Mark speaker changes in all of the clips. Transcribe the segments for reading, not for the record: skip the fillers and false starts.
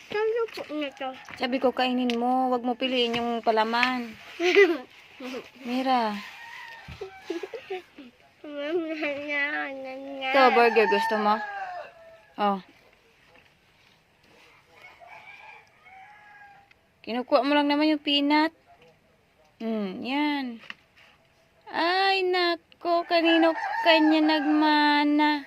Speaker 1: Saan po na to?
Speaker 2: Sabi ko, kainin mo. Huwag mo piliin yung palaman. Mira. Ito, burger. Gusto mo? Oh. Kinukuha mo lang naman yung peanut. Yan. Ay, nako. Kanino kanya nagmana?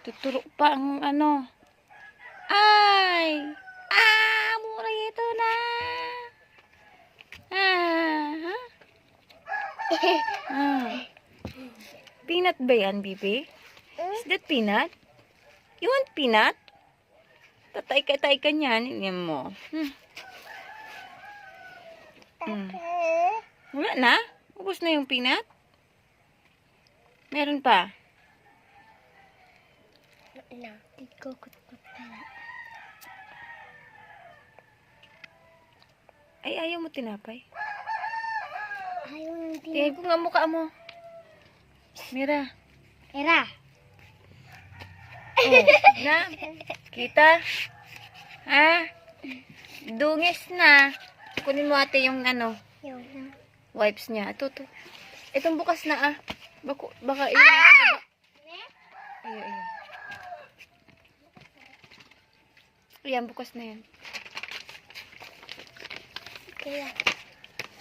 Speaker 2: Tuturo pa ang ano. Ay! Mura ito na. Peanut ba yan, Bibi? Is that peanut? You want peanut? Tatay ka niyan. Yan mo. Wala na? Ubus na yung peanut? Meron pa? Ay, ayaw mo tinapay.
Speaker 1: Ayaw ng
Speaker 2: Tingnan ko nga mukha mo. Mira.
Speaker 1: Era.
Speaker 2: Oh, na? Kita? Ha? Dungis na. Kunin mo ate yung ano, wipes niya. Ito. Itong bukas na Baka iyon sa baba. Ayan. Ayan, bukas na yan.
Speaker 1: Kaya.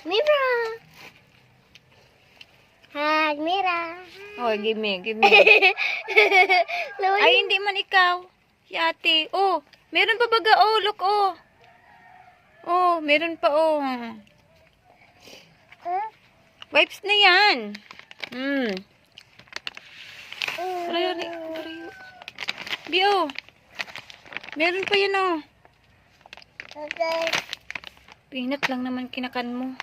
Speaker 1: Mira. Hi, Mira.
Speaker 2: Oh, give me. Ay, hindi man ikaw. Si ate. Oh, meron pa baga. Oh, look, oh. Oh, meron pa, oh. Wipes na yan. Parayo. Bio. Meron pa yan, oh.
Speaker 1: Okay.
Speaker 2: Peanut lang naman kinakan mo.